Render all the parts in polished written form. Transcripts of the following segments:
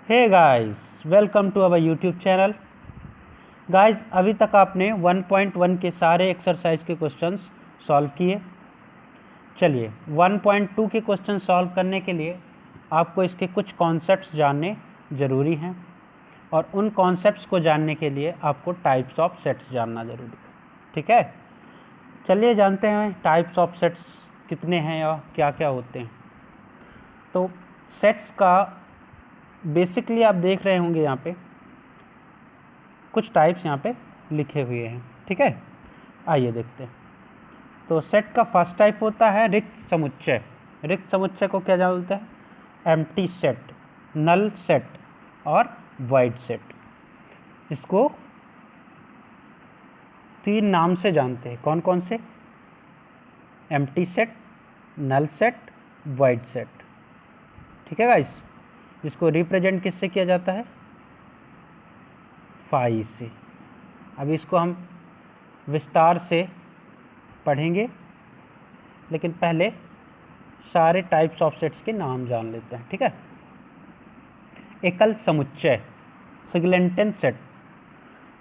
Hey guys, welcome to our YouTube channel. Guys, अभी तक आपने 1.1 के सारे एक्सरसाइज के क्वेश्चंस सॉल्व किए। चलिए 1.2 के क्वेश्चन सॉल्व करने के लिए आपको इसके कुछ कॉन्सेप्ट्स जानने ज़रूरी हैं, और उन कॉन्सेप्ट्स को जानने के लिए आपको टाइप्स ऑफ सेट्स जानना ज़रूरी है। ठीक है, चलिए जानते हैं टाइप्स ऑफ सेट्स कितने हैं या क्या क्या होते हैं। तो सेट्स का बेसिकली आप देख रहे होंगे यहाँ पे कुछ टाइप्स यहाँ पे लिखे हुए हैं। ठीक है, आइए देखते हैं। तो सेट का फर्स्ट टाइप होता है रिक्त समुच्चय। रिक्त समुच्चय को क्या बोलते हैं? एम्प्टी सेट, नल सेट और वाइड सेट। इसको तीन नाम से जानते हैं। कौन कौन से? Empty set, null set, void set. ठीक है गाइस, इसको रिप्रेजेंट किससे किया जाता है? फाई से। अब इसको हम विस्तार से पढ़ेंगे, लेकिन पहले सारे टाइप्स ऑफ सेट्स के नाम जान लेते हैं। ठीक है, एकल समुच्चय, सिंगलेटन सेट।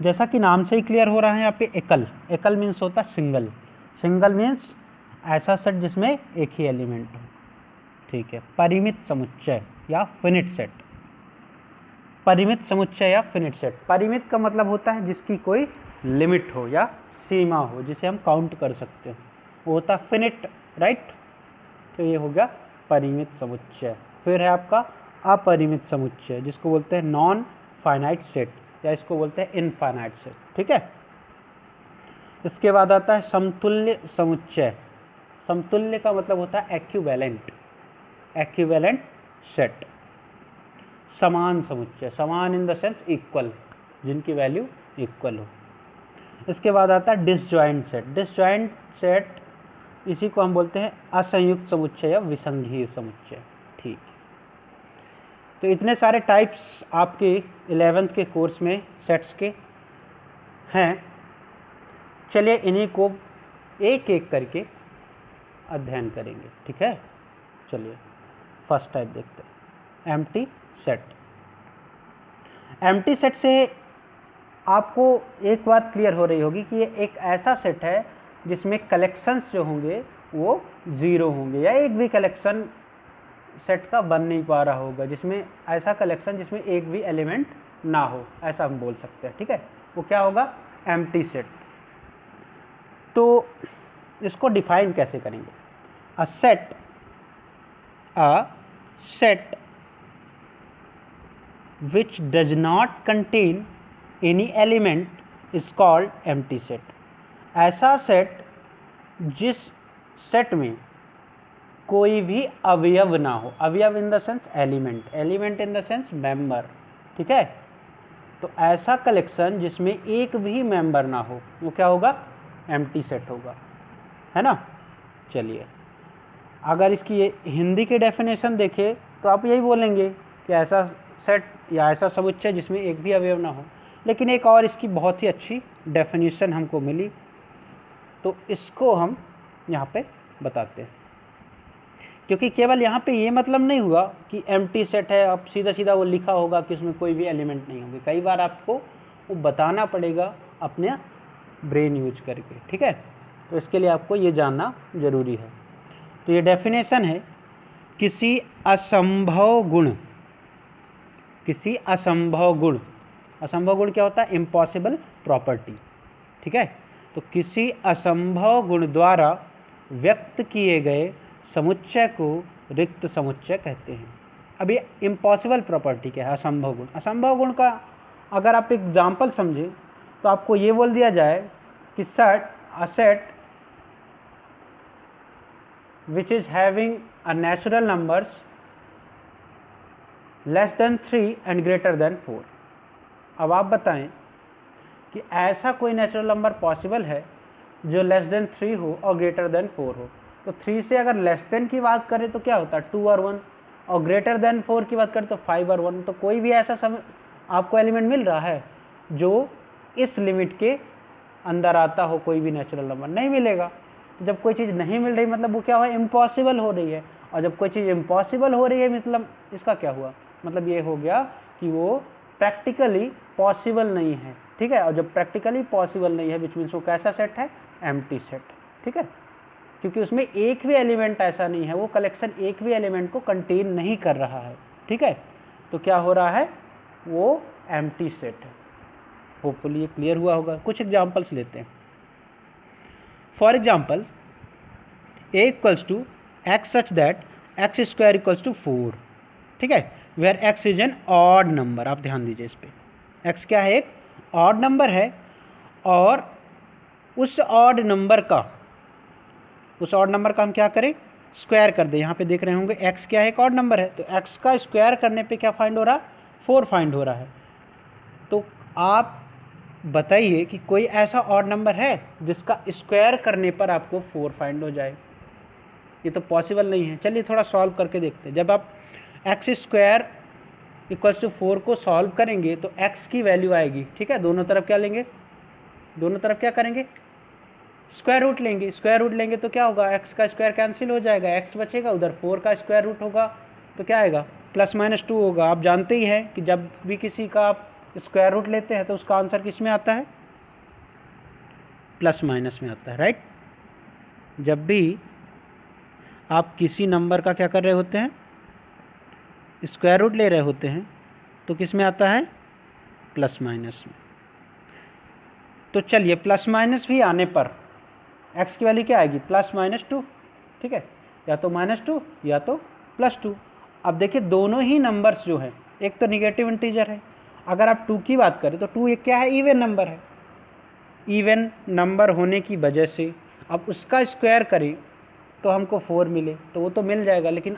जैसा कि नाम से ही क्लियर हो रहा है यहाँ पे एकल। एकल मीन्स होता है सिंगल। सिंगल मीन्स ऐसा सेट जिसमें एक ही एलिमेंट हो। ठीक है, परिमित समुच्चय या फिनिट सेट। परिमित समुच्चय या फिनिट सेट। परिमित का मतलब होता है जिसकी कोई लिमिट हो या सीमा हो, जिसे हम काउंट कर सकते हैं, वो होता है फिनिट, राइट। तो ये हो गया परिमित समुच्चय। फिर है आपका अपरिमित समुच्चय, जिसको बोलते हैं नॉन फाइनाइट सेट, या इसको बोलते हैं इनफाइनाइट सेट। ठीक है, इसके बाद आता है समतुल्य समुच्चय। समतुल्य का मतलब होता है एक्विवेलेंट, एक्विवेलेंट सेट। समान समुच्चय, समान इन द सेंस इक्वल, जिनकी वैल्यू इक्वल हो। इसके बाद आता है डिसजॉइंट सेट। डिसजॉइंट सेट, इसी को हम बोलते हैं असंयुक्त समुच्चय या विसंघीय समुच्चय। ठीक, तो इतने सारे टाइप्स आपके 11th के कोर्स में सेट्स के हैं। चलिए इन्हीं को एक एक करके अध्ययन करेंगे। ठीक है, चलिए फर्स्ट टाइप देखते हैं, एम्प्टी सेट। एम्प्टी सेट से आपको एक बात क्लियर हो रही होगी कि ये एक ऐसा सेट है जिसमें कलेक्शंस जो होंगे वो ज़ीरो होंगे, या एक भी कलेक्शन सेट का बन नहीं पा रहा होगा, जिसमें ऐसा कलेक्शन जिसमें एक भी एलिमेंट ना हो, ऐसा हम बोल सकते हैं। ठीक है, वो क्या होगा? Empty set. तो इसको डिफाइन कैसे करेंगे? A set which does not contain any element is called empty set। ऐसा सेट जिस सेट में कोई भी अवयव ना हो, अवयव in the sense element, element in the sense member. ठीक है, तो ऐसा कलेक्शन जिसमें एक भी मेंबर ना हो, वो क्या होगा? एम्प्टी सेट होगा, है ना। चलिए, अगर इसकी ये हिंदी की डेफिनेशन देखें तो आप यही बोलेंगे कि ऐसा सेट या ऐसा समुच्चय जिसमें एक भी अवयव ना हो। लेकिन एक और इसकी बहुत ही अच्छी डेफिनेशन हमको मिली, तो इसको हम यहाँ पे बताते हैं। क्योंकि केवल यहाँ पे ये मतलब नहीं हुआ कि एम्प्टी सेट है, अब सीधा सीधा वो लिखा होगा कि उसमें कोई भी एलिमेंट नहीं होंगे। कई बार आपको वो बताना पड़ेगा अपने ब्रेन यूज करके। ठीक है, तो इसके लिए आपको ये जानना ज़रूरी है। तो ये डेफिनेशन है, किसी असंभव गुण, किसी असंभव गुण। असंभव गुण क्या होता है? Impossible property. ठीक है, तो किसी असंभव गुण द्वारा व्यक्त किए गए समुच्चय को रिक्त समुच्चय कहते हैं। अब ये इम्पॉसिबल प्रॉपर्टी क्या है? असंभव गुण। असंभव गुण का अगर आप एग्जाम्पल समझें तो आपको ये बोल दिया जाए कि set which is having a natural numbers less than 3 and greater than 4। अब आप बताएं कि ऐसा कोई नेचुरल नंबर पॉसिबल है जो लेस देन 3 हो और ग्रेटर देन 4 हो। तो 3 से अगर लेस देन की बात करें तो क्या होता है? 2 और 1, और ग्रेटर देन 4 की बात करें तो 5 और 1। तो कोई भी ऐसा आपको एलिमेंट मिल रहा है जो इस लिमिट के अंदर आता हो? कोई भी नेचुरल नंबर नहीं मिलेगा। तो जब कोई चीज़ नहीं मिल रही मतलब वो क्या हुआ? इम्पॉसिबल हो रही है। और जब कोई चीज़ इम्पॉसिबल हो रही है मतलब इसका क्या हुआ? मतलब ये हो गया कि वो प्रैक्टिकली पॉसिबल नहीं है, ठीक है। और जब प्रैक्टिकली पॉसिबल नहीं है विच मीन्स वो कैसा सेट है, एम्प्टी सेट, ठीक है, क्योंकि उसमें एक भी एलिमेंट ऐसा नहीं है, वो कलेक्शन एक भी एलिमेंट को कंटेन नहीं कर रहा है, ठीक है। तो क्या हो रहा है, वो एम्प्टी सेट है। होपफुली ये क्लियर हुआ होगा। कुछ एग्जांपल्स लेते हैं। For example a equals to x such that x square equals to 4, ठीक है, where x is an odd number. आप ध्यान दीजिए इस पर, x क्या है, एक ऑड नंबर है, और उस ऑड नंबर का हम क्या करें, स्क्वायर कर दें। यहाँ पे देख रहे होंगे x क्या है, एक ऑड नंबर है, तो x का स्क्वायर करने पे क्या फाइंड हो रहा है, 4 फाइंड हो रहा है। तो आप बताइए कि कोई ऐसा ऑड नंबर है जिसका स्क्वायर करने पर आपको 4 फाइंड हो जाए, ये तो पॉसिबल नहीं है। चलिए थोड़ा सॉल्व करके देखते हैं। जब आप एक्स स्क्वायर इक्वल्स टू 4 को सॉल्व करेंगे तो x की वैल्यू आएगी, ठीक है, दोनों तरफ क्या लेंगे, दोनों तरफ क्या करेंगे, स्क्वायर रूट लेंगे। स्क्वायर रूट लेंगे तो क्या होगा, x का स्क्वायर कैंसिल हो जाएगा, x बचेगा, उधर 4 का स्क्वायर रूट होगा तो क्या आएगा, +-2 होगा। आप जानते ही हैं कि जब भी किसी का आप स्क्वायर रूट लेते हैं तो उसका आंसर किस में आता है, प्लस माइनस में आता है, राइट। जब भी आप किसी नंबर का क्या कर रहे होते हैं, स्क्वायर रूट ले रहे होते हैं तो किस में आता है, प्लस माइनस में। तो चलिए प्लस माइनस भी आने पर x की वैल्यू क्या आएगी, +-2, ठीक है, या तो -2 या तो +2। अब देखिए दोनों ही नंबर्स जो हैं, एक तो निगेटिव इंटीजर है, अगर आप 2 की बात करें तो 2 एक क्या है, इवन नंबर है। इवन नंबर होने की वजह से अब उसका स्क्वायर करें तो हमको 4 मिले, तो वो तो मिल जाएगा, लेकिन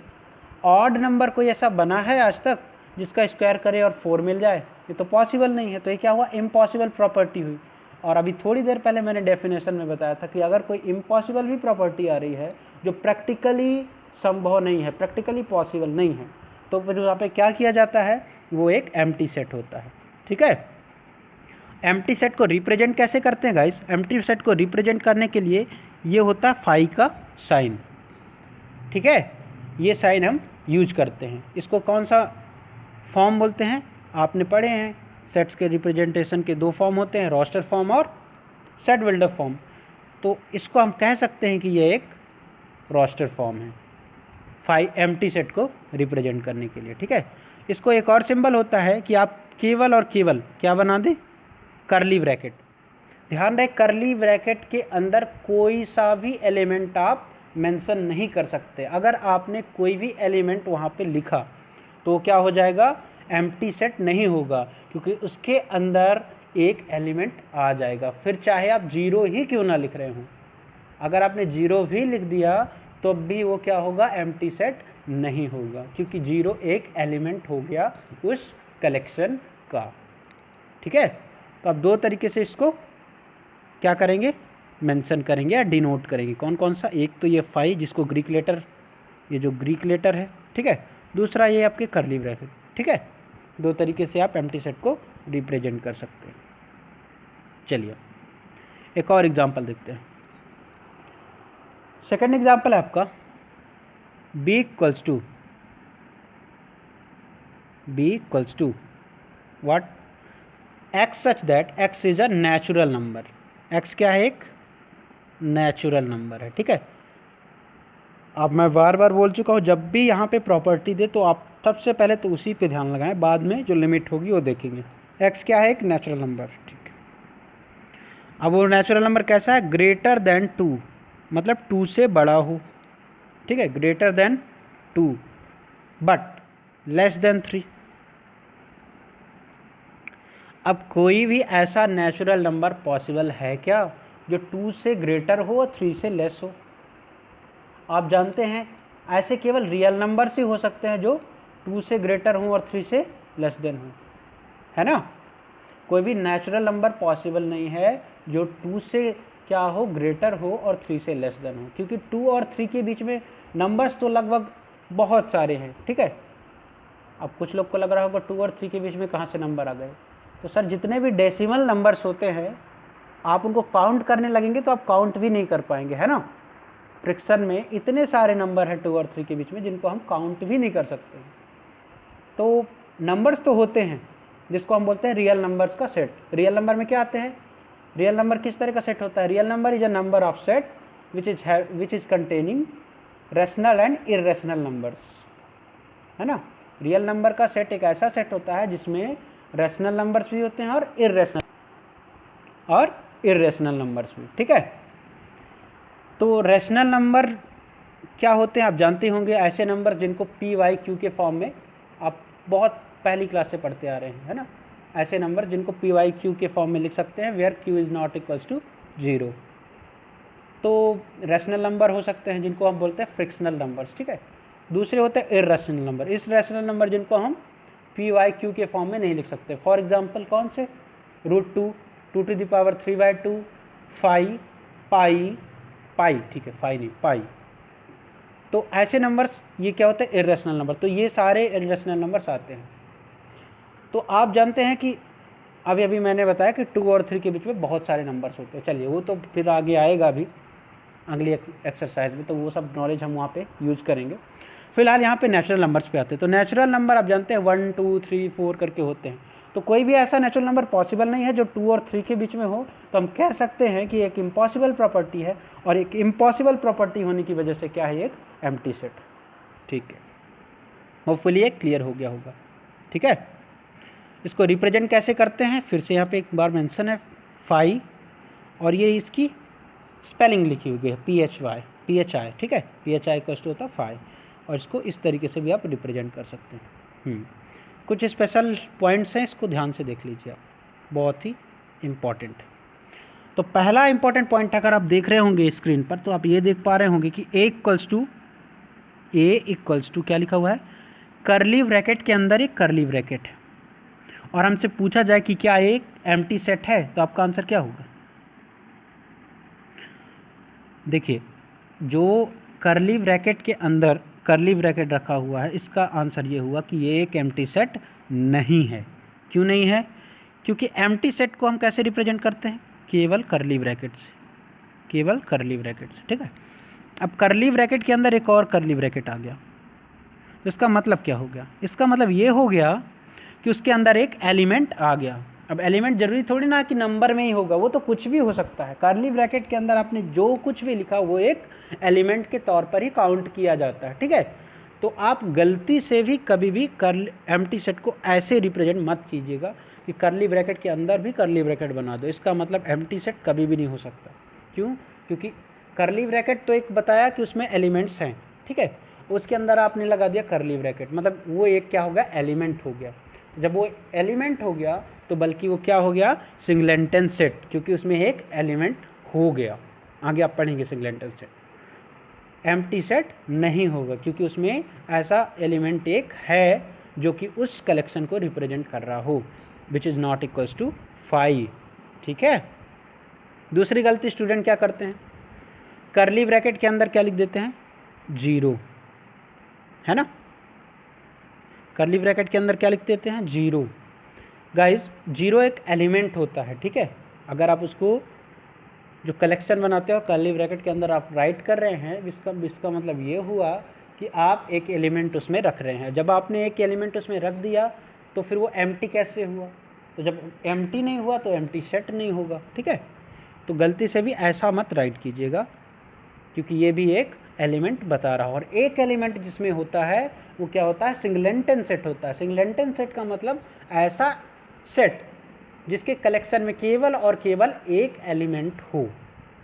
ऑड नंबर कोई ऐसा बना है आज तक जिसका स्क्वायर करे और 4 मिल जाए, ये तो पॉसिबल नहीं है। तो ये क्या हुआ, इम्पॉसिबल प्रॉपर्टी हुई। और अभी थोड़ी देर पहले मैंने डेफिनेशन में बताया था कि अगर कोई इम्पॉसिबल भी प्रॉपर्टी आ रही है जो प्रैक्टिकली संभव नहीं है, प्रैक्टिकली पॉसिबल नहीं है, तो फिर वहाँ पे क्या किया जाता है, वो एक एम्प्टी सेट होता है, ठीक है। एम्प्टी सेट को रिप्रेजेंट कैसे करते हैं गाइस, एम्प्टी सेट को रिप्रेजेंट करने के लिए ये होता है फाई का साइन, ठीक है, ये साइन हम यूज करते हैं। इसको कौन सा फॉर्म बोलते हैं, आपने पढ़े हैं, सेट्स के रिप्रेजेंटेशन के 2 फॉर्म होते हैं, रोस्टर फॉर्म और सेट बिल्डर फॉर्म। तो इसको हम कह सकते हैं कि ये एक रोस्टर फॉर्म है फाई एम्प्टी सेट को रिप्रेजेंट करने के लिए, ठीक है। इसको एक और सिंबल होता है कि आप केवल और केवल क्या बना दें, कर्ली ब्रैकेट। ध्यान रहे कर्ली ब्रैकेट के अंदर कोई सा भी एलिमेंट आप मेंशन नहीं कर सकते। अगर आपने कोई भी एलिमेंट वहाँ पे लिखा तो क्या हो जाएगा, एम्प्टी सेट नहीं होगा, क्योंकि उसके अंदर एक एलिमेंट आ जाएगा, फिर चाहे आप 0 ही क्यों ना लिख रहे हों। अगर आपने 0 भी लिख दिया तो भी वो क्या होगा, एम्प्टी सेट नहीं होगा, क्योंकि 0 एक एलिमेंट हो गया उस कलेक्शन का, ठीक है। तो आप 2 तरीके से इसको क्या करेंगे, मेंशन करेंगे या डिनोट करेंगे। कौन कौन सा, एक तो ये फाई जिसको ग्रीक लेटर, ये जो ग्रीक लेटर है, ठीक है, दूसरा ये आपके कर्ली ब्रैकेट, ठीक है। 2 तरीके से आप एम्प्टी सेट को रिप्रेजेंट कर सकते हैं। चलिए एक और एग्जांपल देखते हैं। सेकंड एग्जांपल है आपका b equals to what, x such that x is a natural number. x क्या है, एक नेचुरल नंबर है, ठीक है। अब मैं बार बार बोल चुका हूँ, जब भी यहाँ पे प्रॉपर्टी दे तो आप सबसे पहले तो उसी पे ध्यान लगाएं, बाद में जो लिमिट होगी वो देखेंगे। x क्या है, एक नेचुरल नंबर, ठीक है। अब वो नेचुरल नंबर कैसा है, ग्रेटर देन 2, मतलब 2 से बड़ा हो, ठीक है, greater than 2 but less than 3। अब कोई भी ऐसा नेचुरल नंबर पॉसिबल है क्या जो 2 से ग्रेटर हो और 3 से लेस हो। आप जानते हैं ऐसे केवल रियल नंबर्स ही हो सकते हैं जो 2 से ग्रेटर हों और 3 से लेस देन हों, है ना। कोई भी नेचुरल नंबर पॉसिबल नहीं है जो 2 से क्या हो, ग्रेटर हो और 3 से लेस देन हो, क्योंकि 2 और 3 के बीच में नंबर्स तो लगभग बहुत सारे हैं, ठीक है। अब कुछ लोग को लग रहा होगा 2 और 3 के बीच में कहाँ से नंबर आ गए, तो सर जितने भी डेसिमल नंबर्स होते हैं आप उनको काउंट करने लगेंगे तो आप काउंट भी नहीं कर पाएंगे, है ना। फ्रैक्शन में इतने सारे नंबर हैं 2 और 3 के बीच में जिनको हम काउंट भी नहीं कर सकते। तो नंबर्स तो होते हैं जिसको हम बोलते हैं रियल नंबर्स का सेट। रियल नंबर में क्या आते हैं, रियल नंबर किस तरह का सेट होता है, real number is a number of set which is containing rational and irrational numbers, है ना। रियल नंबर का सेट एक ऐसा सेट होता है जिसमें रैशनल नंबर्स भी होते हैं और इर्रेशनल नंबर्स भी, ठीक है। तो रैशनल नंबर क्या होते हैं आप जानते होंगे, ऐसे नंबर जिनको पी वाई क्यू के फॉर्म में आप बहुत पहली क्लास से पढ़ते आ रहे हैं, है ना। ऐसे नंबर जिनको पी वाई क्यू के फॉर्म में लिख सकते हैं where Q is not equals to 0। तो रैशनल नंबर हो सकते हैं जिनको हम बोलते हैं फ्रिक्शनल नंबर्स, ठीक है। दूसरे होते हैं इर्रेशनल नंबर, इस रैशनल नंबर जिनको हम पी वाई क्यू के फॉर्म में नहीं लिख सकते। फॉर एग्जाम्पल कौन से, √2, 2⁵3/2, फाई, पाई, ठीक है, फाई नहीं पाई। तो ऐसे नंबर्स ये क्या होता है, इर्रेशनल नंबर। तो ये सारे इर्रेशनल नंबर्स आते हैं। तो आप जानते हैं कि अभी मैंने बताया कि 2 और 3 के बीच में बहुत सारे नंबर्स होते हैं। चलिए वो तो फिर आगे आएगा अभी अगली एक्सरसाइज में, तो वो सब नॉलेज हम वहाँ पे यूज करेंगे। फिलहाल यहाँ पे नेचुरल नंबर्स पे आते हैं। तो नेचुरल नंबर आप जानते हैं 1 2 3 4 करके होते हैं। तो कोई भी ऐसा नेचुरल नंबर पॉसिबल नहीं है जो 2 और 3 के बीच में हो। तो हम कह सकते हैं कि एक इम्पॉसिबल प्रॉपर्टी है, और एक इम्पॉसिबल प्रॉपर्टी होने की वजह से क्या है, एक एम्प्टी सेट, ठीक है। होपफुली ये क्लियर हो गया होगा, ठीक है। इसको रिप्रेजेंट कैसे करते हैं, फिर से यहाँ पे एक बार मेंशन है फाई, और ये इसकी स्पेलिंग लिखी हुई है PHI, ठीक है। PHI कस्ट होता है फाई, और इसको इस तरीके से भी आप रिप्रेजेंट कर सकते हैं। कुछ स्पेशल पॉइंट्स हैं, इसको ध्यान से देख लीजिए आप, बहुत ही इम्पॉर्टेंट। तो पहला इम्पॉर्टेंट पॉइंट अगर आप देख रहे होंगे स्क्रीन पर, तो आप ये देख पा रहे होंगे कि A इक्वल्स टू क्या लिखा हुआ है, कर्ली ब्रैकेट के अंदर एक कर्ली ब्रैकेट है, और हमसे पूछा जाए कि क्या एक एम्प्टी सेट है, तो आपका आंसर क्या होगा। देखिए, जो कर्ली ब्रैकेट के अंदर कर्ली ब्रैकेट रखा हुआ है, इसका आंसर ये हुआ कि ये एक एम्प्टी सेट नहीं है। क्यों नहीं है, क्योंकि एम्प्टी सेट को हम कैसे रिप्रेजेंट करते हैं, केवल कर्ली ब्रैकेट से, ठीक है। अब कर्ली ब्रैकेट के अंदर एक और कर्ली ब्रैकेट आ गया, तो इसका मतलब क्या हो गया, इसका मतलब ये हो गया कि उसके अंदर एक एलिमेंट आ गया। अब एलिमेंट जरूरी थोड़ी ना कि नंबर में ही होगा, वो तो कुछ भी हो सकता है। कर्ली ब्रैकेट के अंदर आपने जो कुछ भी लिखा वो एक एलिमेंट के तौर पर ही काउंट किया जाता है, ठीक है। तो आप गलती से भी कभी भी एम्प्टी सेट को ऐसे रिप्रेजेंट मत कीजिएगा कि कर्ली ब्रैकेट के अंदर भी कर्ली ब्रैकेट बना दो, इसका मतलब एम्प्टी सेट कभी भी नहीं हो सकता। क्यों, क्योंकि कर्ली ब्रैकेट तो एक बताया कि उसमें एलिमेंट्स हैं, ठीक है, उसके अंदर आपने लगा दिया कर्ली ब्रैकेट, मतलब वो एक क्या हो गया, एलिमेंट हो गया। जब वो एलिमेंट हो गया तो बल्कि वो क्या हो गया, सिंगलेंटन सेट, क्योंकि उसमें एक एलिमेंट हो गया। आगे आप पढ़ेंगे सिंगलेंटन सेट। एम्प्टी सेट नहीं होगा क्योंकि उसमें ऐसा एलिमेंट एक है जो कि उस कलेक्शन को रिप्रेजेंट कर रहा हो, which is not equals to 5, ठीक है। दूसरी गलती स्टूडेंट क्या करते हैं, कर्ली ब्रैकेट के अंदर क्या लिख देते हैं, 0, है ना। कर्ली ब्रैकेट के अंदर क्या लिख देते हैं, 0। गाइस 0 एक एलिमेंट होता है, ठीक है। अगर आप उसको जो कलेक्शन बनाते हो कर्ली ब्रैकेट के अंदर आप राइट कर रहे हैं, इसका मतलब ये हुआ कि आप एक एलिमेंट उसमें रख रहे हैं। जब आपने एक एलिमेंट उसमें रख दिया तो फिर वो एम्प्टी कैसे हुआ, तो जब एम्प्टी नहीं हुआ तो एम्प्टी सेट नहीं होगा, ठीक है। तो गलती से भी ऐसा मत राइट कीजिएगा, क्योंकि ये भी एक एलिमेंट बता रहा है। और एक एलिमेंट जिसमें होता है वो क्या होता है, सिंगलेंटन सेट होता है। सिंगलेंटन सेट का मतलब ऐसा सेट जिसके कलेक्शन में केवल और केवल एक एलिमेंट हो,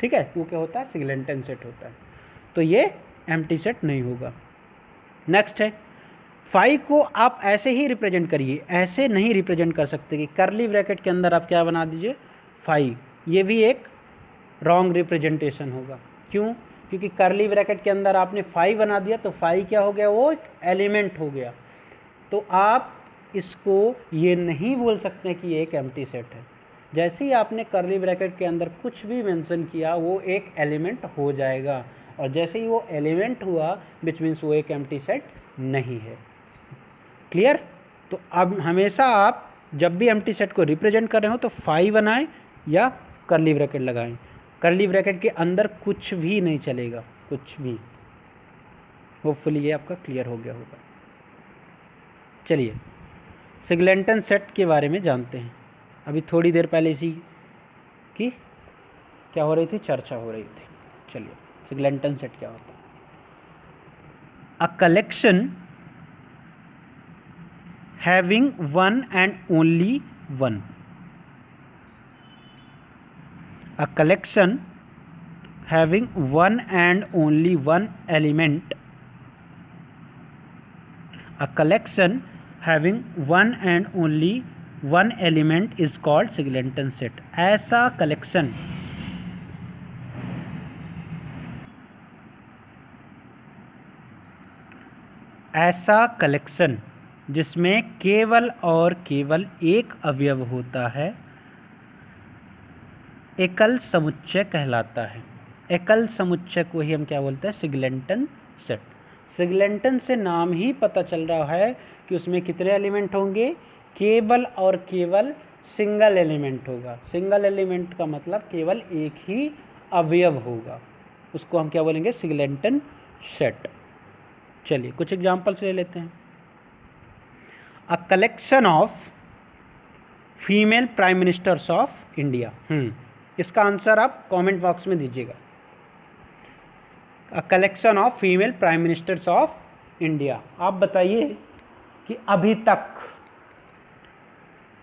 ठीक है, वो क्या होता है, सिंगलेंटन सेट होता है। तो ये एम्प्टी सेट नहीं होगा। नेक्स्ट है, 5 को आप ऐसे ही रिप्रेजेंट करिए, ऐसे नहीं रिप्रेजेंट कर सकते कि कर्ली ब्रैकेट के अंदर आप क्या बना दीजिए, 5। ये भी एक रॉन्ग रिप्रेजेंटेशन होगा। क्यों, क्योंकि कर्ली ब्रैकेट के अंदर आपने 5 बना दिया तो 5 क्या हो गया, वो एक एलिमेंट हो गया। तो आप इसको ये नहीं बोल सकते कि ये एक एम्प्टी सेट है। जैसे ही आपने कर्ली ब्रैकेट के अंदर कुछ भी मेंशन किया वो एक एलिमेंट हो जाएगा, और जैसे ही वो एलिमेंट हुआ विच मीन्स वो एक एम्प्टी सेट नहीं है। क्लियर। तो अब हमेशा आप जब भी एम्प्टी सेट को रिप्रेजेंट कर रहे हो तो 5 बनाएं या कर्ली ब्रैकेट लगाएं। कर्ली ब्रैकेट के अंदर कुछ भी नहीं चलेगा, कुछ भी। होपफुली ये आपका क्लियर हो गया होगा। चलिए सिगलेंटन सेट के बारे में जानते हैं। अभी थोड़ी देर पहले इसी की क्या हो रही थी, चर्चा हो रही थी। चलिए सिगलेंटन सेट क्या होता है। A collection having one and only one, a collection having one and only one element, a collection having one and only one element is called Singleton set। ऐसा कलेक्शन जिसमें केवल और केवल एक अवयव होता है एकल समुच्चय कहलाता है। एकल समुच्चय को ही हम क्या बोलते हैं, सिगलेंटन सेट। सिगलेंटन से नाम ही पता चल रहा है कि उसमें कितने एलिमेंट होंगे, केवल और केवल सिंगल एलिमेंट होगा। सिंगल एलिमेंट का मतलब केवल एक ही अवयव होगा, उसको हम क्या बोलेंगे, सिगलेंटन सेट। चलिए कुछ एग्जांपल्स ले लेते हैं। अ collection of female prime ministers of India. इसका आंसर आप कमेंट बॉक्स में दीजिएगा। अ collection of female prime ministers of India. आप बताइए कि अभी तक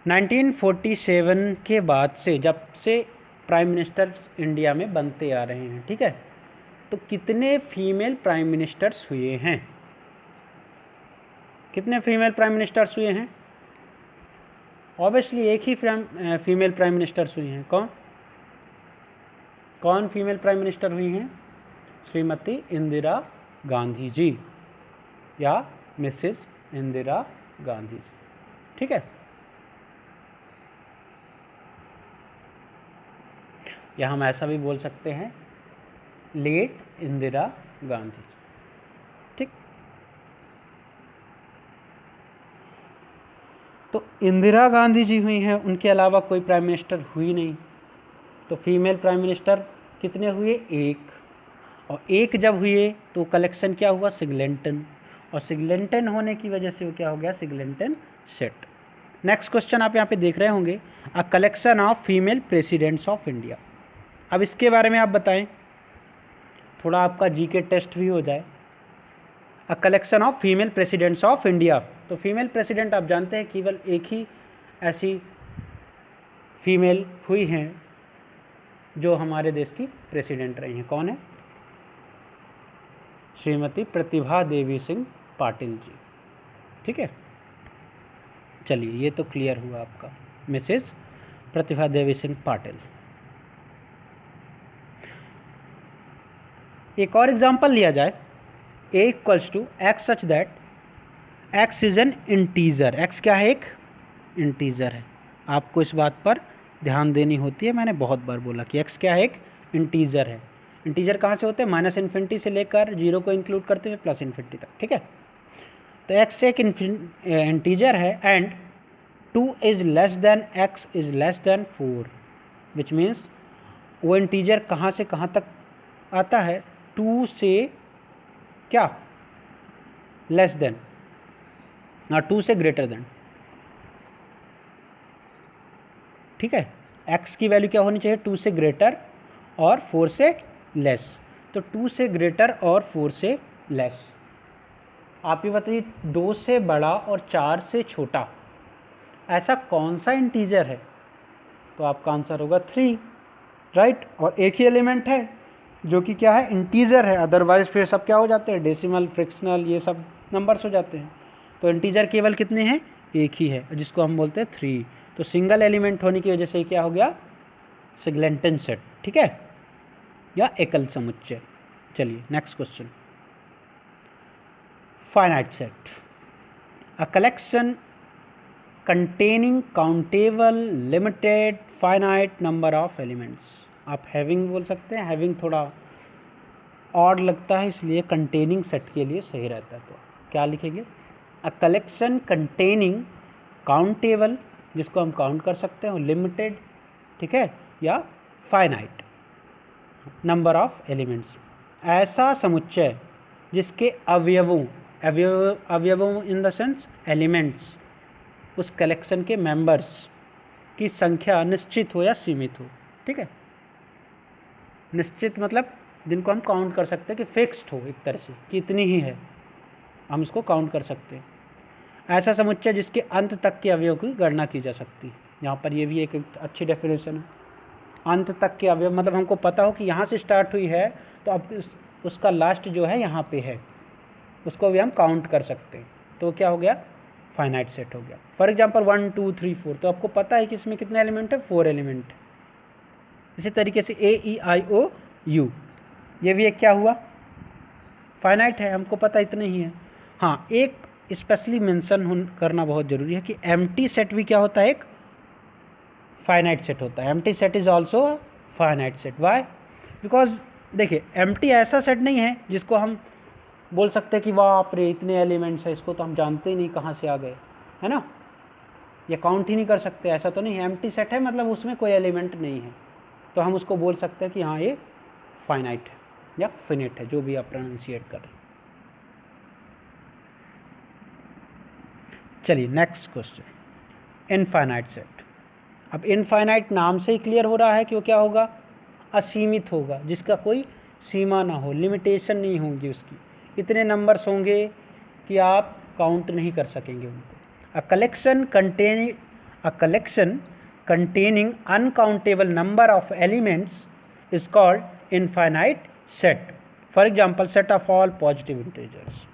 1947 के बाद से, जब से प्राइम मिनिस्टर्स इंडिया में बनते आ रहे हैं, ठीक है, तो कितने फीमेल प्राइम मिनिस्टर्स हुए हैं? कितने फीमेल प्राइम मिनिस्टर्स हुए हैं? ऑब्वियसली एक ही फीमेल प्राइम मिनिस्टर्स हुई हैं। कौन फीमेल प्राइम मिनिस्टर हुई हैं? श्रीमती इंदिरा गांधी जी या मिसेस इंदिरा गांधी जी, ठीक है। या हम ऐसा भी बोल सकते हैं, लेट इंदिरा गांधी, ठीक। तो इंदिरा गांधी जी हुई हैं, उनके अलावा कोई प्राइम मिनिस्टर हुई नहीं। तो फीमेल प्राइम मिनिस्टर कितने हुए? एक। और एक जब हुए तो कलेक्शन क्या हुआ? सिगलेंटन। और सिगलेंटन होने की वजह से वो क्या हो गया? सिगलेंटन सेट। नेक्स्ट क्वेश्चन आप यहाँ पे देख रहे होंगे, a collection of female presidents of India. अब इसके बारे में आप बताएं, थोड़ा आपका जीके टेस्ट भी हो जाए। A collection of female presidents of India. तो फीमेल प्रेसिडेंट आप जानते हैं केवल एक ही ऐसी फीमेल हुई हैं जो हमारे देश की प्रेसिडेंट रही हैं। कौन है? श्रीमती प्रतिभा देवी सिंह पाटिल जी, ठीक है। चलिए ये तो क्लियर हुआ आपका, मिसेस प्रतिभा देवी सिंह पाटिल। एक और एग्जांपल लिया जाए, a equals to x such that x is an integer. X क्या है? एक इंटीजर है। आपको इस बात पर ध्यान देनी होती है, मैंने बहुत बार बोला कि एक्स क्या है? एक इंटीजर है। इंटीजर कहाँ से होते हैं? माइनस इन्फिनिटी से लेकर जीरो को इंक्लूड करते हुए प्लस इन्फिनिटी तक, ठीक है। तो एक्स एक इंटीजर है and 2 is less than x is less than 4, which means वो इंटीजर कहाँ से कहाँ तक आता है? 2 से क्या? लेस देन, 2 से ग्रेटर देन, ठीक है। x की वैल्यू क्या होनी चाहिए? 2 से ग्रेटर और 4 से लेस। तो 2 से ग्रेटर और 4 से लेस। आप ये बताइए, 2 से बड़ा और 4 से छोटा ऐसा कौन सा इंटीजर है? तो आपका आंसर होगा 3, राइट। और एक ही एलिमेंट है जो कि क्या है? इंटीजर है। अदरवाइज फिर सब क्या हो जाते हैं? डेसिमल, फ्रैक्शनल, ये सब नंबर्स हो जाते हैं। तो इंटीजर केवल कितने हैं? एक ही है, जिसको हम बोलते हैं 3। तो सिंगल एलिमेंट होने की वजह से क्या हो गया? सिगलेंटन सेट, ठीक है, या एकल समुच्चय। चलिए next question, finite set. A collection containing countable limited finite number of elements. आप हैविंग बोल सकते हैं, हैविंग थोड़ा ऑड लगता है इसलिए कंटेनिंग सेट के लिए सही रहता है। तो क्या लिखेंगे? अ कलेक्शन कंटेनिंग काउंटेबल, जिसको हम काउंट कर सकते हैं, लिमिटेड, ठीक है, या फाइनाइट नंबर ऑफ एलिमेंट्स। ऐसा समुच्चय जिसके अवयवों इन द सेंस एलिमेंट्स उस कलेक्शन के मेंबर्स की संख्या निश्चित हो या सीमित हो। ठीक है, निश्चित मतलब जिनको हम काउंट कर सकते हैं कि फिक्स्ड हो, एक तरह से कि इतनी ही है, हम इसको काउंट कर सकते हैं। ऐसा समुच्चय जिसके अंत तक के अवयव की गणना की जा सकती है। यहाँ पर ये भी एक अच्छी डेफिनेशन है। अंत तक के अवयव मतलब हमको पता हो कि यहाँ से स्टार्ट हुई है तो अब उसका लास्ट जो है यहाँ पे है, उसको भी हम काउंट कर सकते हैं। तो क्या हो गया, फाइनाइट सेट हो गया। फॉर एग्जांपल 1 2 3 4, तो आपको पता है कि इसमें कितने एलिमेंट है, 4 एलिमेंट है। इसी तरीके से AEIOU ये भी एक क्या हुआ, फाइनाइट है, हमको पता इतने ही है। हाँ, एक स्पेशली मेंशन करना बहुत ज़रूरी है कि एम्प्टी सेट भी क्या होता है, एक फाइनाइट सेट होता है। Empty set is also finite set. Why? Because देखिए, एम्प्टी ऐसा सेट नहीं है जिसको हम बोल सकते हैं कि बाप रे इतने एलिमेंट्स है, इसको तो हम जानते ही नहीं कहाँ से आ गए, है ना, ये काउंट ही नहीं कर सकते, ऐसा तो नहीं है। एम्प्टी सेट है मतलब उसमें कोई एलिमेंट नहीं है, तो हम उसको बोल सकते हैं कि हाँ ये फाइनाइट है या फिनिट है, जो भी आप प्रोनाउंसिएट करें। चलिए नेक्स्ट क्वेश्चन, इनफाइनाइट सेट। अब इनफाइनाइट नाम से ही क्लियर हो रहा है कि वो क्या होगा, असीमित होगा, जिसका कोई सीमा ना हो, लिमिटेशन नहीं होगी उसकी, इतने नंबर्स होंगे कि आप काउंट नहीं कर सकेंगे उनको। A collection containing uncountable number of elements is called infinite set. For example, set of all positive integers.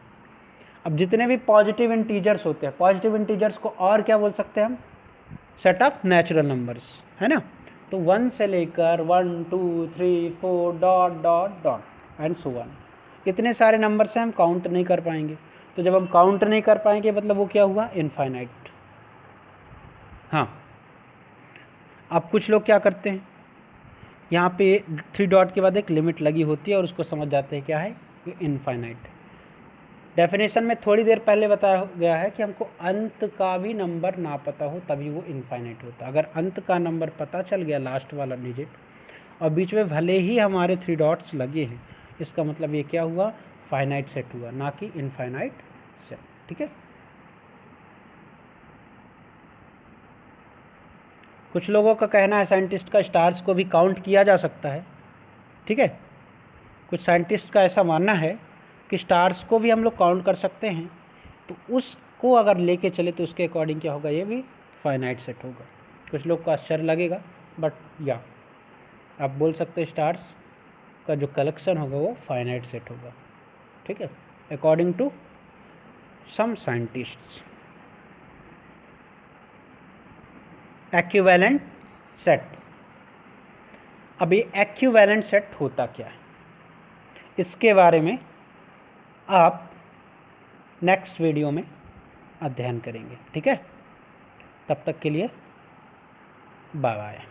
अब जितने भी पॉजिटिव इंटीजर्स होते हैं, पॉजिटिव इंटीजर्स को और क्या बोल सकते हैं हम, सेट ऑफ नेचुरल नंबर्स, है ना। तो 1 से लेकर 1 2 3 4 dot dot dot and so on, इतने सारे नंबर से हम काउंट नहीं कर पाएंगे। तो जब हम काउंट नहीं कर पाएंगे मतलब वो क्या हुआ, इनफाइनाइट। हाँ, अब कुछ लोग क्या करते हैं, यहाँ पे 3 डॉट के बाद एक लिमिट लगी होती है और उसको समझ जाते हैं क्या है, ये इनफाइनाइट। डेफिनेशन में थोड़ी देर पहले बताया गया है कि हमको अंत का भी नंबर ना पता हो तभी वो इनफाइनाइट होता है। अगर अंत का नंबर पता चल गया, लास्ट वाला डिजिट, और बीच में भले ही हमारे 3 डॉट्स लगे हैं, इसका मतलब ये क्या हुआ, फाइनाइट सेट हुआ, ना कि इनफाइनाइट सेट। ठीक है, कुछ लोगों का कहना है साइंटिस्ट का, स्टार्स को भी काउंट किया जा सकता है। ठीक है, कुछ साइंटिस्ट का ऐसा मानना है कि स्टार्स को भी हम लोग काउंट कर सकते हैं, तो उसको अगर लेके चले तो उसके अकॉर्डिंग क्या होगा, ये भी फाइनाइट सेट होगा। कुछ लोग को आश्चर्य लगेगा, बट या आप बोल सकते हैं स्टार्स का जो कलेक्शन होगा वो फाइनाइट सेट होगा। ठीक है, according to some scientists. Equivalent set. अब ये एक्विवेलेंट सेट होता क्या है, इसके बारे में आप नेक्स्ट वीडियो में अध्ययन करेंगे। ठीक है, तब तक के लिए बाय बाय।